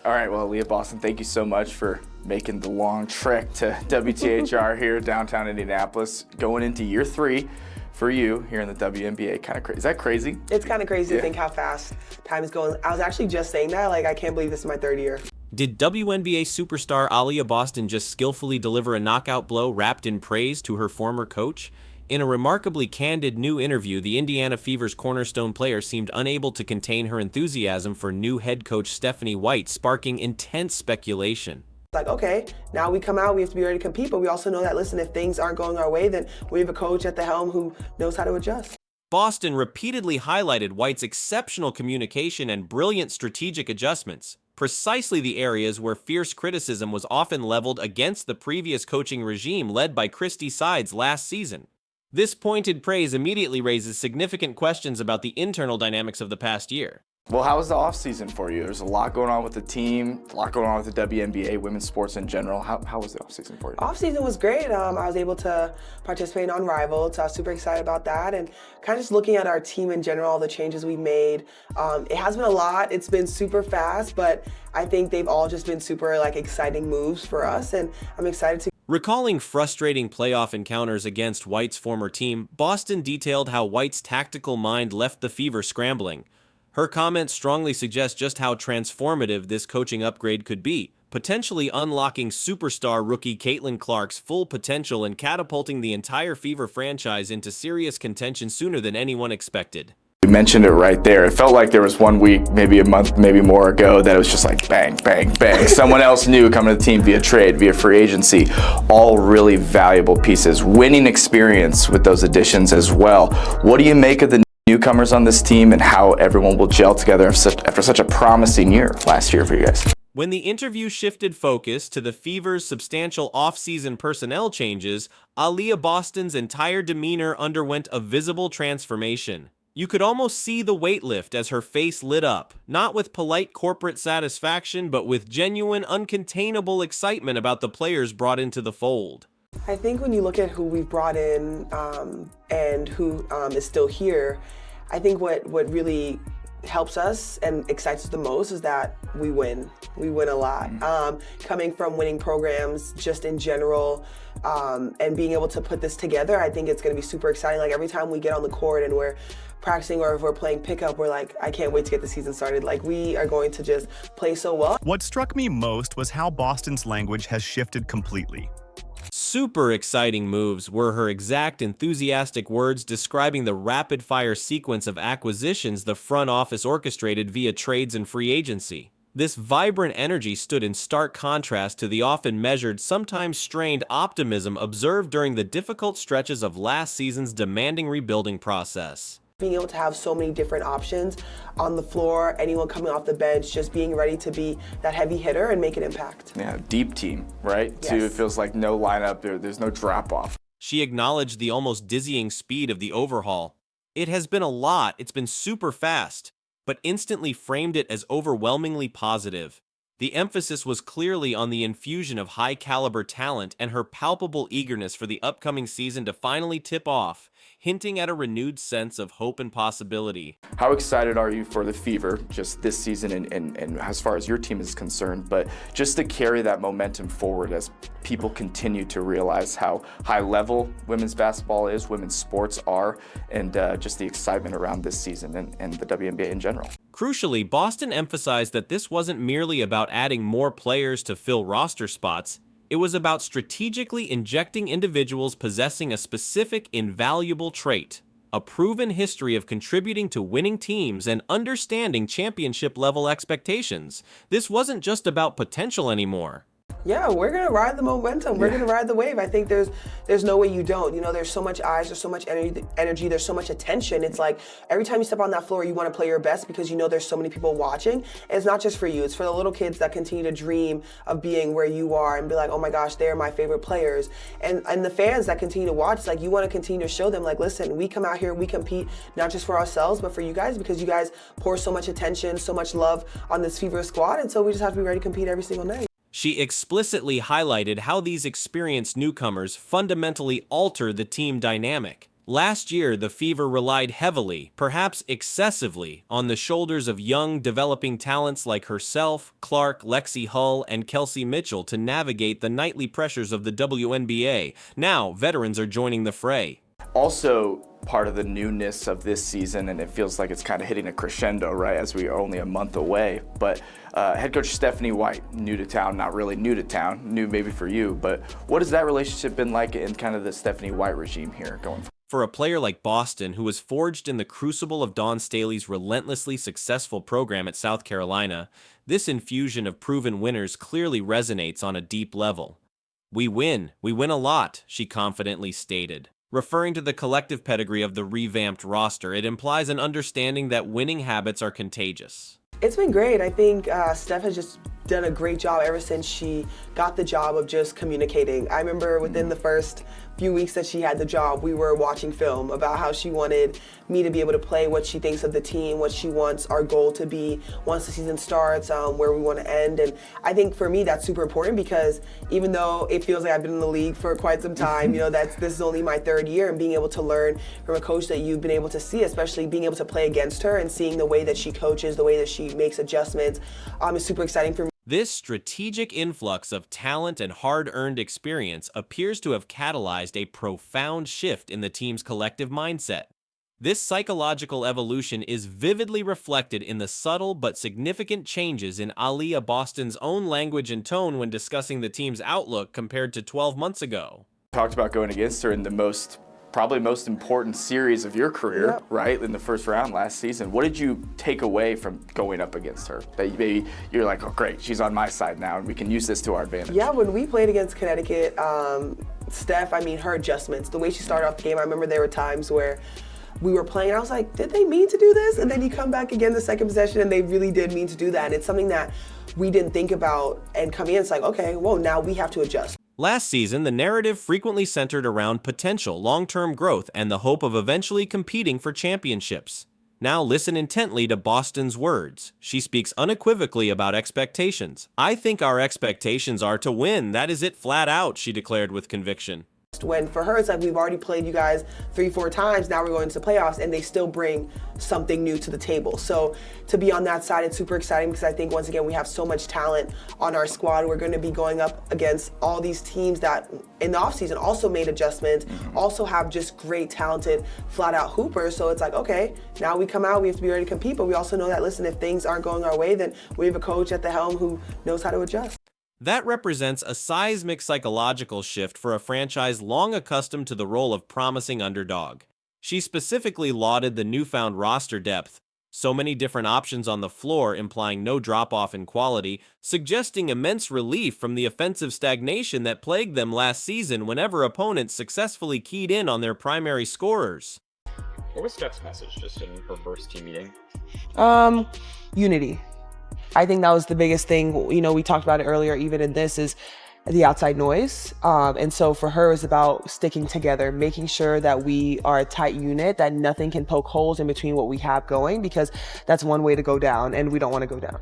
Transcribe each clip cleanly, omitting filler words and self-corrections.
All right, well, Aliyah Boston, thank you so much for making the long trek to WTHR here, downtown Indianapolis, going into year 3 for you here in the WNBA. Kind of crazy. Is that crazy? It's kind of crazy to think how fast time is going. I was actually just saying that, like, I can't believe this is my 3rd year. Did WNBA superstar Aliyah Boston just skillfully deliver a knockout blow wrapped in praise to her former coach? In a remarkably candid new interview, the Indiana Fever's cornerstone player seemed unable to contain her enthusiasm for new head coach Stephanie White, sparking intense speculation. Like, okay, now we come out, we have to be ready to compete, but we also know that, listen, if things aren't going our way, then we have a coach at the helm who knows how to adjust. Boston repeatedly highlighted White's exceptional communication and brilliant strategic adjustments, precisely the areas where fierce criticism was often leveled against the previous coaching regime led by Christy Sides last season. This pointed praise immediately raises significant questions about the internal dynamics of the past year. Well, how was the offseason for you? There's a lot going on with the team, a lot going on with the WNBA, women's sports in general. How was the offseason for you? Offseason was great. I was able to participate in Unrivaled, so I was super excited about that. And kind of just looking at our team in general, all the changes we made. It has been a lot. It's been super fast, but I think they've all just been super exciting moves for us, and I'm excited to. Recalling frustrating playoff encounters against White's former team, Boston detailed how White's tactical mind left the Fever scrambling. Her comments strongly suggest just how transformative this coaching upgrade could be, potentially unlocking superstar rookie Caitlin Clark's full potential and catapulting the entire Fever franchise into serious contention sooner than anyone expected. You mentioned it right there. It felt like there was 1 week, maybe a month, maybe more ago that it was just like bang, bang, bang. Someone else new coming to the team via trade, via free agency. All really valuable pieces. Winning experience with those additions as well. What do you make of the newcomers on this team and how everyone will gel together after such a promising year last year for you guys? When the interview shifted focus to the Fever's substantial off-season personnel changes, Aliyah Boston's entire demeanor underwent a visible transformation. You could almost see the weight lift as her face lit up, not with polite corporate satisfaction, but with genuine, uncontainable excitement about the players brought into the fold. I think when you look at who we've brought in and who is still here, I think what really helps us and excites us the most is that we win. We win a lot. Coming from winning programs just in general and being able to put this together, I think it's going to be super exciting. Like every time we get on the court and we're practicing or if we're playing pickup, we're like, I can't wait to get the season started. Like we are going to just play so well. What struck me most was how Boston's language has shifted completely. Super exciting moves were her exact enthusiastic words describing the rapid-fire sequence of acquisitions the front office orchestrated via trades and free agency. This vibrant energy stood in stark contrast to the often measured, sometimes strained optimism observed during the difficult stretches of last season's demanding rebuilding process. Being able to have so many different options on the floor, anyone coming off the bench, just being ready to be that heavy hitter and make an impact. Yeah, deep team, right? Yes. Too, it feels like no lineup, there's no drop off. She acknowledged the almost dizzying speed of the overhaul. It has been a lot, it's been super fast, but instantly framed it as overwhelmingly positive. The emphasis was clearly on the infusion of high-caliber talent and her palpable eagerness for the upcoming season to finally tip off, hinting at a renewed sense of hope and possibility. How excited are you for the Fever just this season and as far as your team is concerned, but just to carry that momentum forward as people continue to realize how high level women's basketball is, women's sports are, and just the excitement around this season and the WNBA in general? Crucially, Boston emphasized that this wasn't merely about adding more players to fill roster spots. It was about strategically injecting individuals possessing a specific invaluable trait, a proven history of contributing to winning teams and understanding championship-level expectations. This wasn't just about potential anymore. Yeah, we're gonna ride the momentum. We're gonna ride the wave. I think there's no way you don't. You know, there's so much eyes, there's so much energy, there's so much attention. It's like every time you step on that floor, you want to play your best because you know there's so many people watching. And it's not just for you. It's for the little kids that continue to dream of being where you are and be like, oh my gosh, they're my favorite players. And the fans that continue to watch, it's like you want to continue to show them, like, listen, we come out here, we compete not just for ourselves, but for you guys because you guys pour so much attention, so much love on this Fever squad. And so we just have to be ready to compete every single night. She explicitly highlighted how these experienced newcomers fundamentally alter the team dynamic. Last year, the Fever relied heavily, perhaps excessively, on the shoulders of young, developing talents like herself, Clark, Lexi Hull, and Kelsey Mitchell to navigate the nightly pressures of the WNBA. Now, veterans are joining the fray. Also, part of the newness of this season, and it feels like it's kind of hitting a crescendo, right, as we are only a month away, but head coach Stephanie White, new to town, not really new to town, new maybe for you, but what has that relationship been like in kind of the Stephanie White regime here going forward? For a player like Boston, who was forged in the crucible of Dawn Staley's relentlessly successful program at South Carolina, this infusion of proven winners clearly resonates on a deep level. We win a lot, she confidently stated. Referring to the collective pedigree of the revamped roster, it implies an understanding that winning habits are contagious. It's been great. I think Steph has just done a great job ever since she got the job of just communicating. I remember within the first few weeks that she had the job, we were watching film about how she wanted me to be able to play what she thinks of the team, what she wants our goal to be once the season starts, where we want to end. And I think for me that's super important because even though it feels like I've been in the league for quite some time, this is only my third year, and being able to learn from a coach that you've been able to see, especially being able to play against her and seeing the way that she coaches, the way that she makes adjustments, is super exciting for me. This strategic influx of talent and hard-earned experience appears to have catalyzed a profound shift in the team's collective mindset. This psychological evolution is vividly reflected in the subtle but significant changes in Aliyah Boston's own language and tone when discussing the team's outlook compared to 12 months ago. Talked about going against her in the probably most important series of your career, Yep. right, in the first round last season. What did you take away from going up against her? That maybe you're like, oh great, she's on my side now and we can use this to our advantage. Yeah, when we played against Connecticut, Steph, her adjustments, the way she started off the game, I remember there were times where we were playing and I was like, did they mean to do this? And then you come back again the second possession and they really did mean to do that. And it's something that we didn't think about, and coming in, it's like, okay, well, now we have to adjust. Last season, the narrative frequently centered around potential long-term growth and the hope of eventually competing for championships. Now listen intently to Boston's words. She speaks unequivocally about expectations. I think our expectations are to win. That is it flat out, she declared with conviction. When for her, it's like we've already played you guys 3-4 times, now we're going to the playoffs, and they still bring something new to the table. So to be on that side, it's super exciting because I think, once again, we have so much talent on our squad. We're going to be going up against all these teams that in the offseason also made adjustments, also have just great, talented, flat-out hoopers. So it's like, okay, now we come out, we have to be ready to compete, but we also know that, listen, if things aren't going our way, then we have a coach at the helm who knows how to adjust. That represents a seismic psychological shift for a franchise long accustomed to the role of promising underdog. She specifically lauded the newfound roster depth, so many different options on the floor implying no drop-off in quality, suggesting immense relief from the offensive stagnation that plagued them last season whenever opponents successfully keyed in on their primary scorers. What was Steph's message just in her first team meeting? Unity. I think that was the biggest thing. We talked about it earlier, even in this, is the outside noise. And so for her, it's about sticking together, making sure that we are a tight unit, that nothing can poke holes in between what we have going, because that's one way to go down, and we don't want to go down.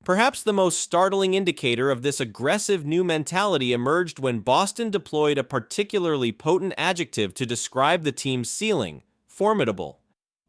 Perhaps the most startling indicator of this aggressive new mentality emerged when Boston deployed a particularly potent adjective to describe the team's ceiling: formidable.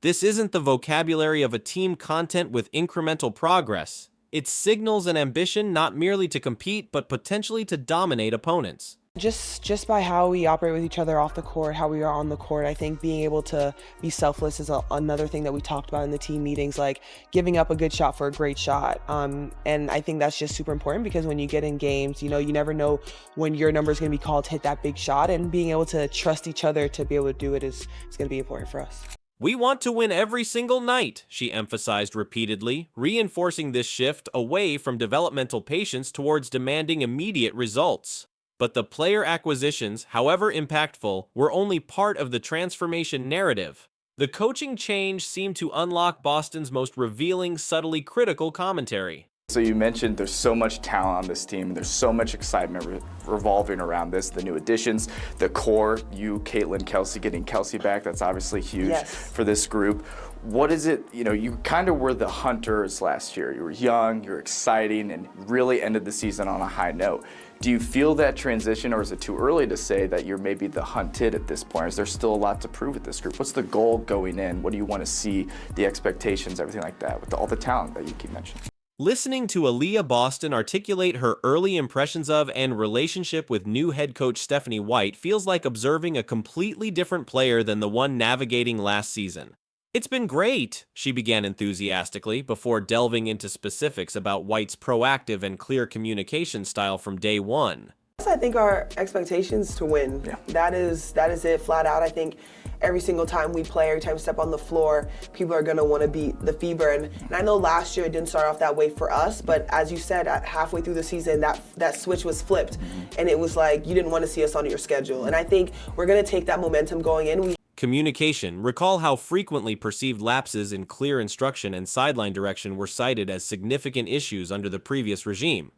This isn't the vocabulary of a team content with incremental progress. It signals an ambition not merely to compete, but potentially to dominate opponents. Just by how we operate with each other off the court, how we are on the court, I think being able to be selfless is another thing that we talked about in the team meetings, like giving up a good shot for a great shot. And I think that's just super important, because when you get in games, you never know when your number is going to be called to hit that big shot, and being able to trust each other to be able to do it is going to be important for us. We want to win every single night, she emphasized repeatedly, reinforcing this shift away from developmental patience towards demanding immediate results. But the player acquisitions, however impactful, were only part of the transformation narrative. The coaching change seemed to unlock Boston's most revealing, subtly critical commentary. So you mentioned there's so much talent on this team, and there's so much excitement revolving around this, the new additions, the core, you, Caitlin, Kelsey, getting Kelsey back, that's obviously huge for this group. What is it, you kind of were the hunters last year. You were young, you were exciting, and really ended the season on a high note. Do you feel that transition, or is it too early to say that you're maybe the hunted at this point? Is there still a lot to prove with this group? What's the goal going in? What do you want to see, the expectations, everything like that, with all the talent that you keep mentioning? Listening to Aliyah Boston articulate her early impressions of and relationship with new head coach Stephanie White feels like observing a completely different player than the one navigating last season. "It's been great," she began enthusiastically, before delving into specifics about White's proactive and clear communication style from day one. I think our expectations to win. That is it, flat out. I think every single time we play, every time we step on the floor, people are gonna want to beat the Fever. And I know last year it didn't start off that way for us, but as you said, halfway through the season, that switch was flipped, and it was like you didn't want to see us on your schedule. And I think we're gonna take that momentum going in. Communication. Recall how frequently perceived lapses in clear instruction and sideline direction were cited as significant issues under the previous regime.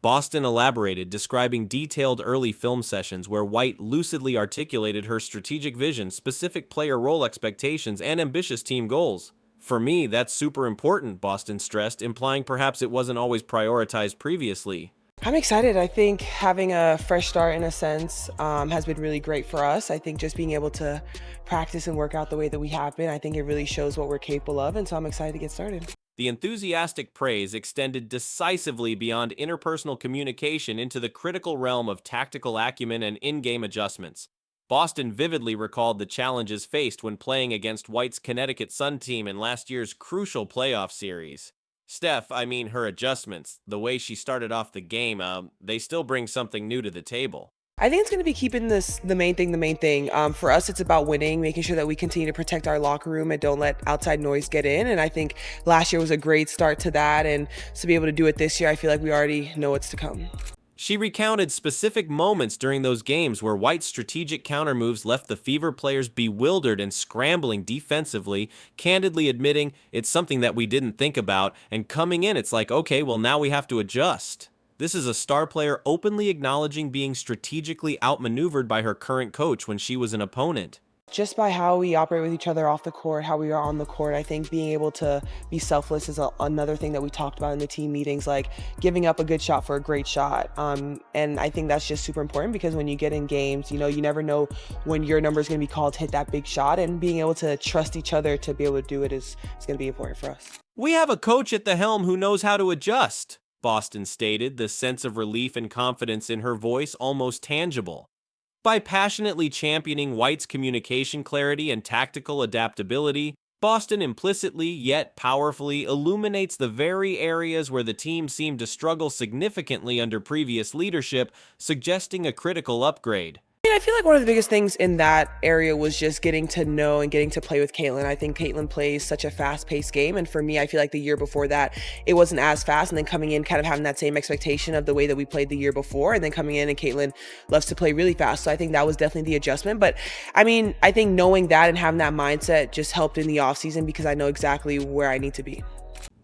Boston elaborated, describing detailed early film sessions where White lucidly articulated her strategic vision, specific player role expectations, and ambitious team goals. "For me, that's super important," Boston stressed, implying perhaps it wasn't always prioritized previously. I'm excited. I think having a fresh start, in a sense, has been really great for us. I think just being able to practice and work out the way that we have been, I think it really shows what we're capable of, and so I'm excited to get started. The enthusiastic praise extended decisively beyond interpersonal communication into the critical realm of tactical acumen and in-game adjustments. Boston vividly recalled the challenges faced when playing against White's Connecticut Sun team in last year's crucial playoff series. Her adjustments, the way she started off the game, they still bring something new to the table. I think it's going to be keeping the main thing. For us, it's about winning, making sure that we continue to protect our locker room and don't let outside noise get in. And I think last year was a great start to that. And to be able to do it this year, I feel like we already know what's to come. She recounted specific moments during those games where White's strategic counter moves left the Fever players bewildered and scrambling defensively, candidly admitting it's something that we didn't think about, and coming in it's like, okay, well now we have to adjust. This is a star player openly acknowledging being strategically outmaneuvered by her current coach when she was an opponent. Just by how we operate with each other off the court, how we are on the court, I think being able to be selfless is another thing that we talked about in the team meetings, like giving up a good shot for a great shot. And I think that's just super important because when you get in games, you never know when your number is going to be called to hit that big shot, and being able to trust each other to be able to do it is going to be important for us. "We have a coach at the helm who knows how to adjust," Boston stated, the sense of relief and confidence in her voice almost tangible. By passionately championing White's communication clarity and tactical adaptability, Boston implicitly yet powerfully illuminates the very areas where the team seemed to struggle significantly under previous leadership, suggesting a critical upgrade. I feel like one of the biggest things in that area was just getting to know and getting to play with Caitlin. I think Caitlin plays such a fast-paced game, and for me, I feel like the year before that, it wasn't as fast, and then coming in kind of having that same expectation of the way that we played the year before, and then coming in and Caitlin loves to play really fast, so I think that was definitely the adjustment. But I think knowing that and having that mindset just helped in the offseason because I know exactly where I need to be.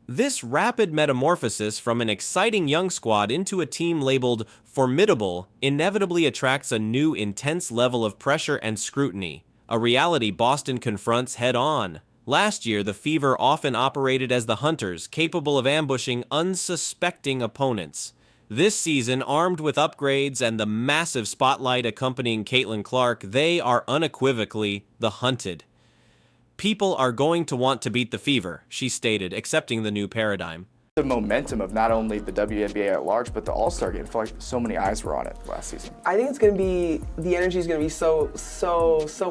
This rapid metamorphosis from an exciting young squad into a team labeled formidable inevitably attracts a new intense level of pressure and scrutiny, a reality Boston confronts head-on. Last year, the Fever often operated as the hunters, capable of ambushing unsuspecting opponents. This season, armed with upgrades and the massive spotlight accompanying Caitlin Clark, they are unequivocally the hunted. "People are going to want to beat the Fever," she stated, accepting the new paradigm. The momentum of not only the WNBA at large, but the All-Star game. I feel like so many eyes were on it last season. I think the energy is going to be so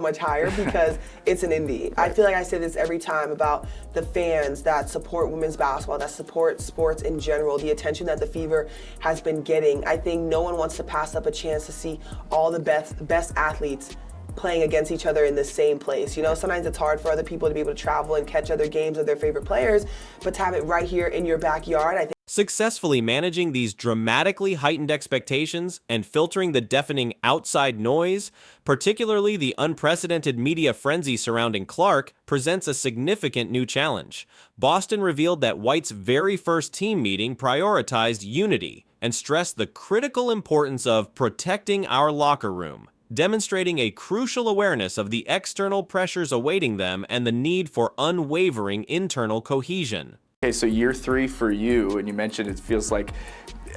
much higher because it's an indie. I feel like I say this every time about the fans that support women's basketball, that support sports in general, the attention that the Fever has been getting. I think no one wants to pass up a chance to see all the best athletes playing against each other in the same place. You know, sometimes it's hard for other people to be able to travel and catch other games of their favorite players, but to have it right here in your backyard, I think. Successfully managing these dramatically heightened expectations and filtering the deafening outside noise, particularly the unprecedented media frenzy surrounding Clark, presents a significant new challenge. Boston revealed that White's very first team meeting prioritized unity and stressed the critical importance of protecting our locker room, demonstrating a crucial awareness of the external pressures awaiting them and the need for unwavering internal cohesion. Okay, so year 3 for you, and you mentioned it feels like,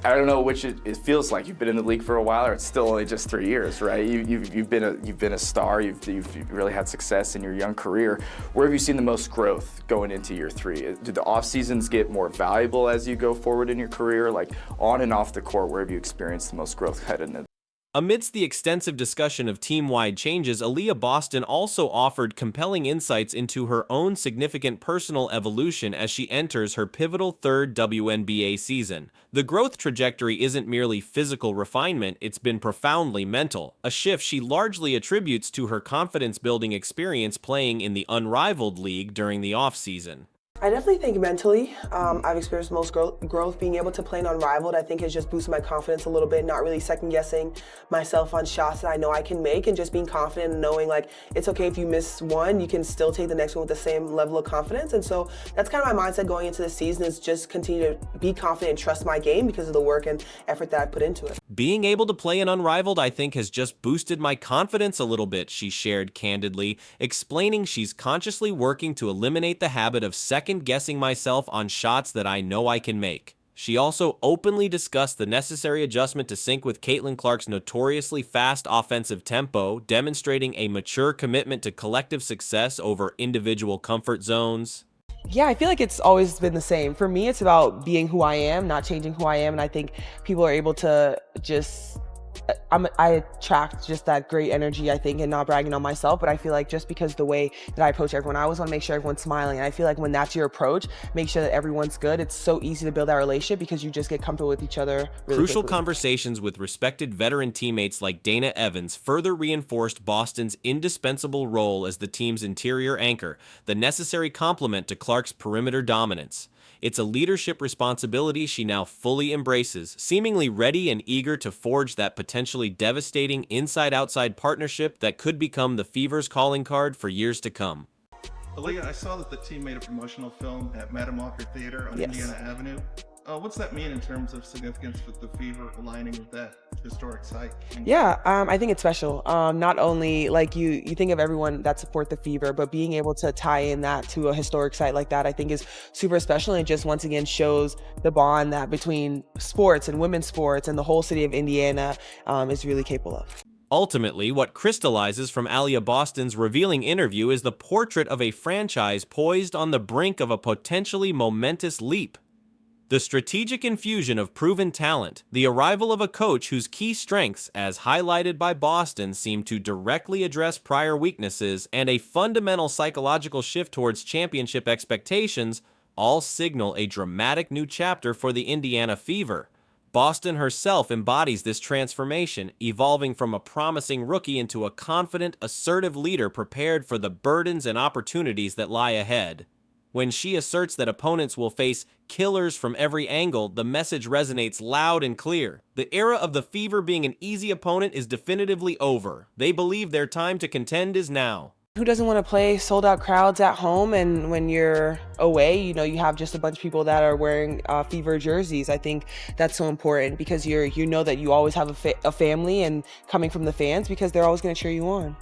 I don't know which it feels like. You've been in the league for a while, or it's still only just 3 years, right? You've been a star. You've really had success in your young career. Where have you seen the most growth going into year 3? Do the off seasons get more valuable as you go forward in your career? Like on and off the court, where have you experienced the most growth headed in? Amidst the extensive discussion of team-wide changes, Aliyah Boston also offered compelling insights into her own significant personal evolution as she enters her pivotal third WNBA season. The growth trajectory isn't merely physical refinement, it's been profoundly mental, a shift she largely attributes to her confidence-building experience playing in the unrivaled league during the off-season. I definitely think mentally, I've experienced most growth. Being able to play in Unrivaled, I think, has just boosted my confidence a little bit, not really second-guessing myself on shots that I know I can make, and just being confident and knowing, like, it's okay if you miss one, you can still take the next one with the same level of confidence. And so that's kind of my mindset going into the season, is just continue to be confident and trust my game because of the work and effort that I put into it. Being able to play in Unrivaled, I think, has just boosted my confidence a little bit, she shared candidly, explaining she's consciously working to eliminate the habit of second-guessing myself on shots that I know I can make. She also openly discussed the necessary adjustment to sync with Caitlin Clark's notoriously fast offensive tempo, demonstrating a mature commitment to collective success over individual comfort zones. Yeah, I feel like it's always been the same. For me, it's about being who I am, not changing who I am, and I think people are able to just, I attract just that great energy, I think, and not bragging on myself, but I feel like just because the way that I approach everyone, I always want to make sure everyone's smiling, and I feel like when that's your approach, make sure that everyone's good, it's so easy to build that relationship because you just get comfortable with each other really Crucial quickly. conversations with respected veteran teammates like Dana Evans further reinforced Boston's indispensable role as the team's interior anchor, the necessary complement to Clark's perimeter dominance. It's a leadership responsibility she now fully embraces, seemingly ready and eager to forge that potentially devastating inside-outside partnership that could become the Fever's calling card for years to come. Aliyah, I saw that the team made a promotional film at Madam Walker Theater on Yes. Indiana Avenue. What's that mean in terms of significance with the Fever aligning with that historic site? Yeah, I think it's special. Not only like you think of everyone that support the Fever, but being able to tie in that to a historic site like that, I think is super special. And it just once again shows the bond that between sports and women's sports and the whole city of Indiana is really capable of. Ultimately, what crystallizes from Aliyah Boston's revealing interview is the portrait of a franchise poised on the brink of a potentially momentous leap. The strategic infusion of proven talent, the arrival of a coach whose key strengths, as highlighted by Boston, seem to directly address prior weaknesses, and a fundamental psychological shift towards championship expectations, all signal a dramatic new chapter for the Indiana Fever. Boston herself embodies this transformation, evolving from a promising rookie into a confident, assertive leader prepared for the burdens and opportunities that lie ahead. When she asserts that opponents will face killers from every angle, the message resonates loud and clear. The era of the Fever being an easy opponent is definitively over. They believe their time to contend is now. Who doesn't want to play sold out crowds at home? And when you're away, you know, you have just a bunch of people that are wearing Fever jerseys. I think that's so important because you know that you always have a family and coming from the fans because they're always going to cheer you on.